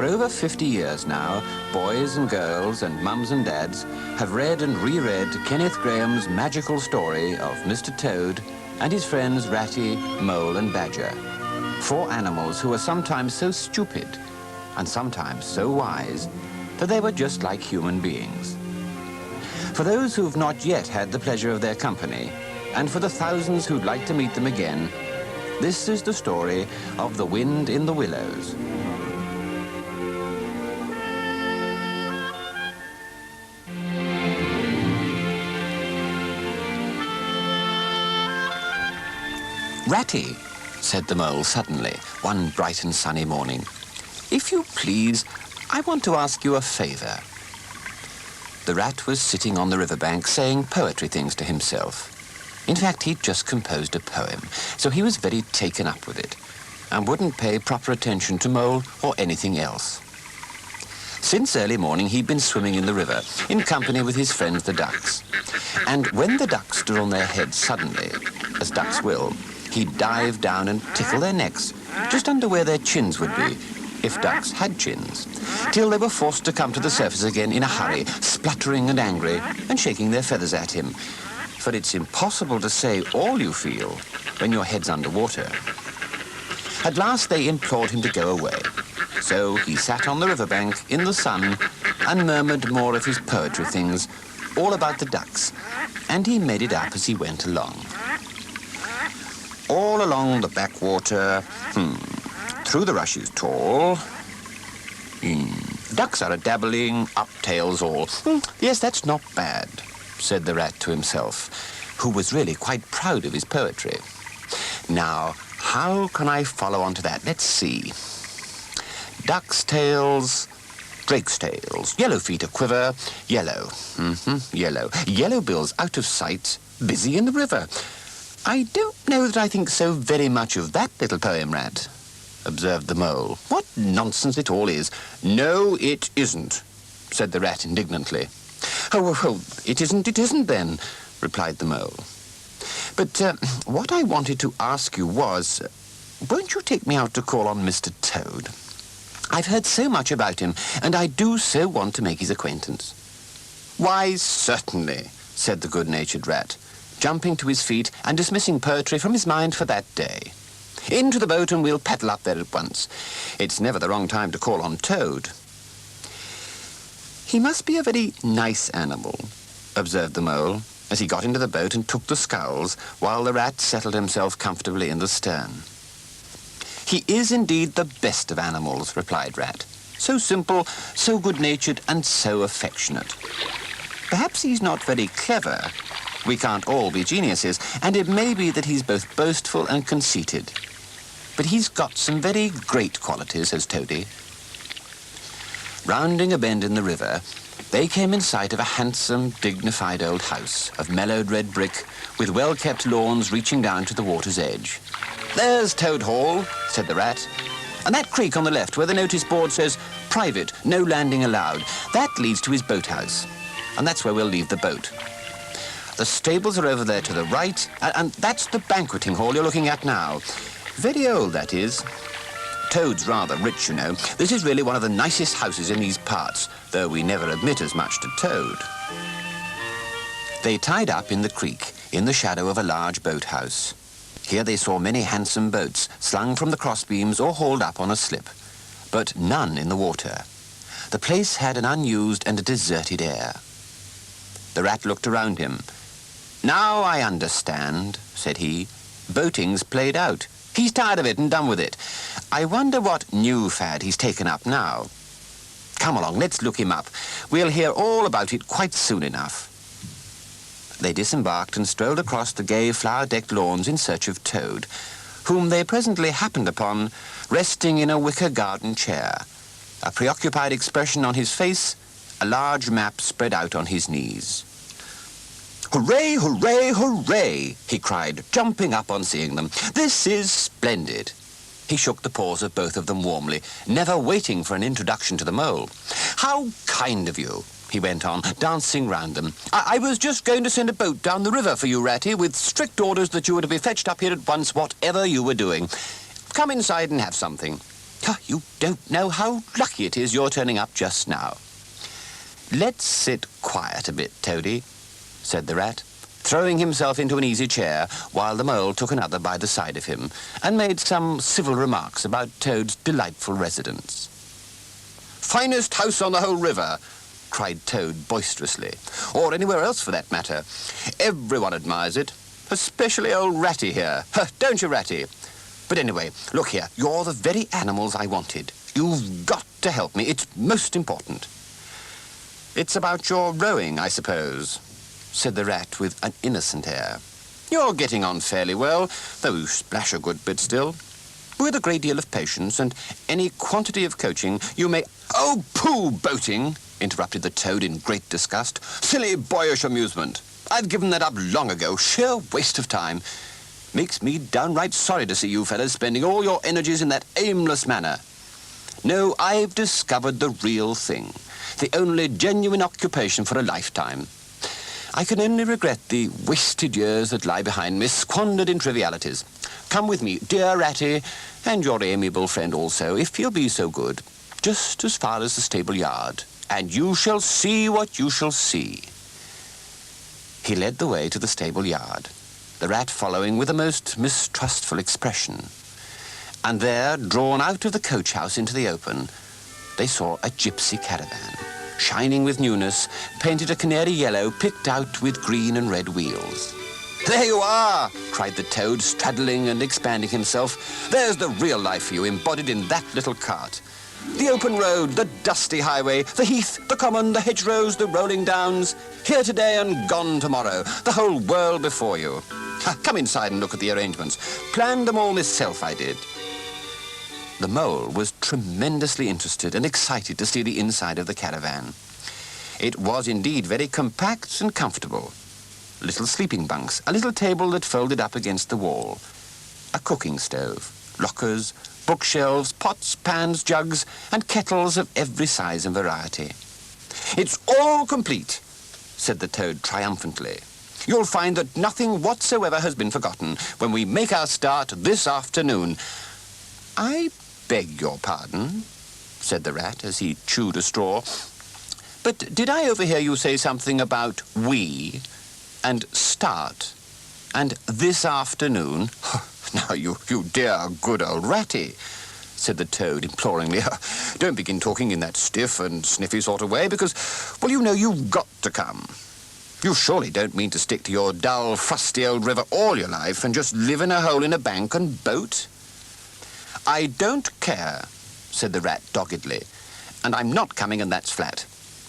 over 50 years now, boys and girls and mums and dads have read and reread Kenneth Grahame's magical story of Mr. Toad and his friends Ratty, Mole and Badger. 4 animals who were sometimes so stupid and sometimes so wise that they were just like human beings. For those who've not yet had the pleasure of their company, and for the thousands who'd like to meet them again, this is the story of The Wind in the Willows. Ratty, said the mole suddenly, one bright and sunny morning, if you please, I want to ask you a favour. The rat was sitting on the riverbank saying poetry things to himself. In fact, he'd just composed a poem, so he was very taken up with it and wouldn't pay proper attention to Mole or anything else. Since early morning, he'd been swimming in the river in company with his friends the ducks. And when the ducks stood on their heads suddenly, as ducks will, he'd dive down and tickle their necks, just under where their chins would be, if ducks had chins, till they were forced to come to the surface again in a hurry, spluttering and angry, and shaking their feathers at him. For it's impossible to say all you feel when your head's underwater. At last they implored him to go away, so he sat on the riverbank in the sun and murmured more of his poetry things, all about the ducks, and he made it up as he went along. All along the backwater, through the rushes tall, ducks are a-dabbling, up tails all. Yes, that's not bad, said the rat to himself, who was really quite proud of his poetry. Now, how can I follow on to that? Let's see. Duck's tails, drake's tails, yellow feet a quiver, yellow, yellow. Yellow bill's out of sight, busy in the river. I don't know that I think so very much of that little poem, Rat, observed the mole. What nonsense it all is. No, it isn't, said the rat indignantly. Oh, it isn't then, replied the mole. But what I wanted to ask you was, won't you take me out to call on Mr. Toad? I've heard so much about him, and I do so want to make his acquaintance. Why, certainly, said the good-natured rat, jumping to his feet and dismissing poetry from his mind for that day. Into the boat and we'll paddle up there at once. It's never the wrong time to call on Toad. He must be a very nice animal, observed the mole, as he got into the boat and took the sculls, while the rat settled himself comfortably in the stern. He is indeed the best of animals, replied Rat. So simple, so good-natured, and so affectionate. Perhaps he's not very clever. We can't all be geniuses, and it may be that he's both boastful and conceited. But he's got some very great qualities, has Toady. Rounding a bend in the river, they came in sight of a handsome, dignified old house of mellowed red brick with well-kept lawns reaching down to the water's edge. There's Toad Hall, said the rat. And that creek on the left where the notice board says, private, no landing allowed, that leads to his boathouse. And that's where we'll leave the boat. The stables are over there to the right, and that's the banqueting hall you're looking at now. Very old, that is. Toad's rather rich, you know. This is really one of the nicest houses in these parts, though we never admit as much to Toad. They tied up in the creek, in the shadow of a large boathouse. Here they saw many handsome boats, slung from the crossbeams or hauled up on a slip, but none in the water. The place had an unused and a deserted air. The rat looked around him. Now I understand, said he. Boating's played out. He's tired of it and done with it. I wonder what new fad he's taken up now. Come along, let's look him up. We'll hear all about it quite soon enough. They disembarked and strolled across the gay flower-decked lawns in search of Toad, whom they presently happened upon resting in a wicker garden chair, a preoccupied expression on his face, a large map spread out on his knees. Hooray, hooray, hooray, he cried, jumping up on seeing them. This is splendid. He shook the paws of both of them warmly, never waiting for an introduction to the mole. How kind of you, he went on, dancing round them. I was just going to send a boat down the river for you, Ratty, with strict orders that you were to be fetched up here at once, whatever you were doing. Come inside and have something. You don't know how lucky it is you're turning up just now. Let's sit quiet a bit, Toady, said the rat, throwing himself into an easy chair while the mole took another by the side of him and made some civil remarks about Toad's delightful residence. Finest house on the whole river, cried Toad boisterously, or anywhere else for that matter. Everyone admires it, especially old Ratty here. Don't you, Ratty? But anyway, look here, you're the very animals I wanted. You've got to help me. It's most important. It's about your rowing, I suppose, said the rat with an innocent air. You're getting on fairly well, though you splash a good bit still. With a great deal of patience and any quantity of coaching, you may... Oh, pooh, boating, interrupted the Toad in great disgust. Silly, boyish amusement. I've given that up long ago. Sheer waste of time. Makes me downright sorry to see you fellas spending all your energies in that aimless manner. No, I've discovered the real thing. The only genuine occupation for a lifetime. I can only regret the wasted years that lie behind me, squandered in trivialities. Come with me, dear Ratty, and your amiable friend also, if you'll be so good, just as far as the stable yard, and you shall see what you shall see. He led the way to the stable yard, the rat following with a most mistrustful expression. And there, drawn out of the coach house into the open, they saw a gypsy caravan, shining with newness, painted a canary yellow, picked out with green and red wheels. There you are, cried the Toad, straddling and expanding himself. There's the real life for you, embodied in that little cart. The open road, the dusty highway, the heath, the common, the hedgerows, the rolling downs. Here today and gone tomorrow. The whole world before you. Come inside and look at the arrangements. Planned them all myself, I did. The mole was tremendously interested and excited to see the inside of the caravan. It was indeed very compact and comfortable. Little sleeping bunks, a little table that folded up against the wall, a cooking stove, lockers, bookshelves, pots, pans, jugs, and kettles of every size and variety. It's all complete, said the Toad triumphantly. You'll find that nothing whatsoever has been forgotten when we make our start this afternoon. I beg your pardon, said the rat as he chewed a straw, but did I overhear you say something about we and start and this afternoon? Now, you dear good old Ratty, said the Toad imploringly. Don't begin talking in that stiff and sniffy sort of way because, well, you know you've got to come. You surely don't mean to stick to your dull, fusty old river all your life and just live in a hole in a bank and boat? I don't care, said the rat doggedly, and I'm not coming, and that's flat.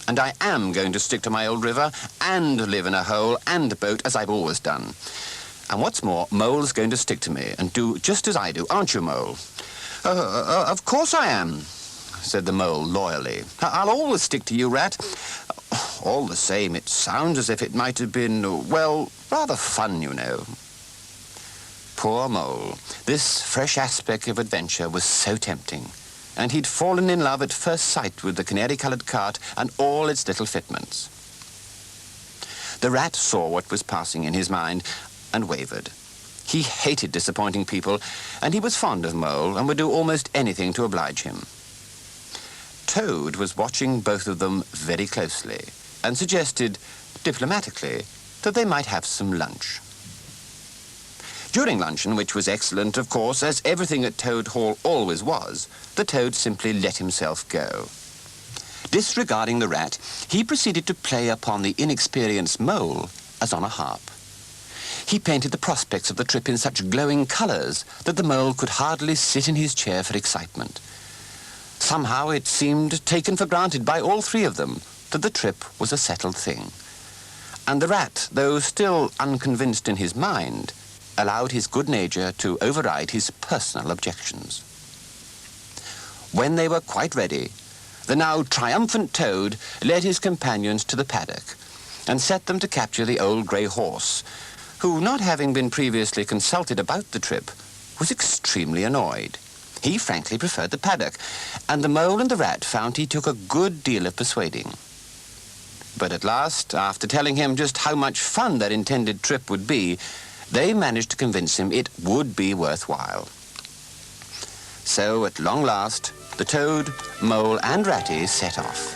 And I am going to stick to my old river and live in a hole and boat as I've always done. And what's more, Mole's going to stick to me and do just as I do, aren't you, Mole? Of course I am, said the Mole loyally. I'll always stick to you, Rat. All the same, it sounds as if it might have been, well, rather fun, you know. Poor Mole. This fresh aspect of adventure was so tempting, and he'd fallen in love at first sight with the canary-coloured cart and all its little fitments. The rat saw what was passing in his mind and wavered. He hated disappointing people, and he was fond of Mole and would do almost anything to oblige him. Toad was watching both of them very closely and suggested, diplomatically, that they might have some lunch. During luncheon, which was excellent, of course, as everything at Toad Hall always was, the Toad simply let himself go. Disregarding the rat, he proceeded to play upon the inexperienced Mole as on a harp. He painted the prospects of the trip in such glowing colours that the Mole could hardly sit in his chair for excitement. Somehow it seemed taken for granted by all three of them that the trip was a settled thing. And the rat, though still unconvinced in his mind, allowed his good nature to override his personal objections. When they were quite ready, the now triumphant Toad led his companions to the paddock and set them to capture the old grey horse, who, not having been previously consulted about the trip, was extremely annoyed. He frankly preferred the paddock, and the Mole and the rat found he took a good deal of persuading. But at last, after telling him just how much fun their intended trip would be, they managed to convince him it would be worthwhile. So, at long last, the Toad, Mole and Ratty set off.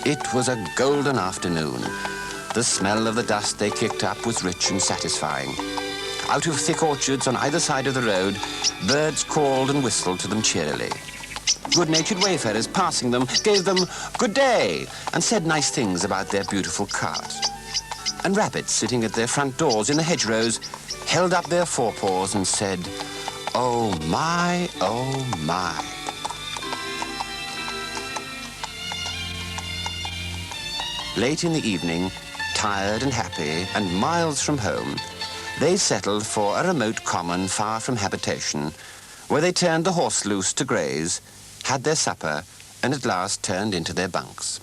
It was a golden afternoon. The smell of the dust they kicked up was rich and satisfying. Out of thick orchards on either side of the road, birds called and whistled to them cheerily. Good-natured wayfarers passing them gave them good day and said nice things about their beautiful cart. And rabbits sitting at their front doors in the hedgerows held up their forepaws and said, "Oh my, oh my." Late in the evening, tired and happy and miles from home, they settled for a remote common far from habitation, where they turned the horse loose to graze, had their supper, and at last turned into their bunks.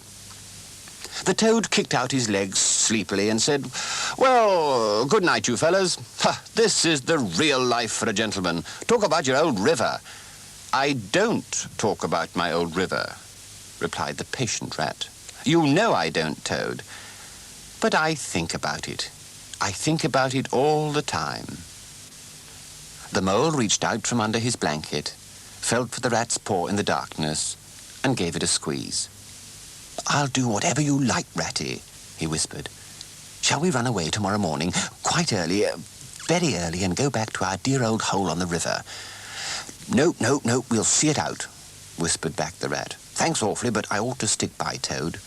The Toad kicked out his legs sleepily and said, "Well, good night, you fellas. Ha, this is the real life for a gentleman. Talk about your old river." "I don't talk about my old river," replied the patient rat. "You know I don't, Toad. But I think about it. I think about it all the time." The Mole reached out from under his blanket, felt for the rat's paw in the darkness, and gave it a squeeze. "I'll do whatever you like, Ratty," he whispered. "Shall we run away tomorrow morning, quite early, very early, and go back to our dear old hole on the river?" "No, no, no, we'll see it out," whispered back the rat. "Thanks awfully, but I ought to stick by Toad.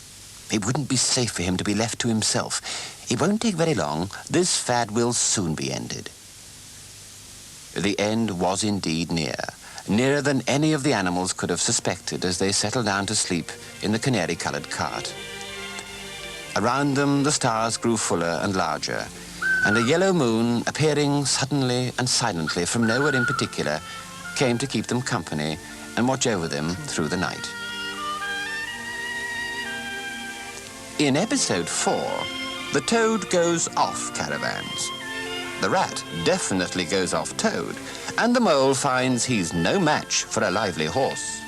It wouldn't be safe for him to be left to himself. It won't take very long. This fad will soon be ended." The end was indeed near, nearer than any of the animals could have suspected as they settled down to sleep in the canary-coloured cart. Around them the stars grew fuller and larger, and a yellow moon, appearing suddenly and silently from nowhere in particular, came to keep them company and watch over them through the night. In episode 4, the Toad goes off caravans. The rat definitely goes off Toad, and the Mole finds he's no match for a lively horse.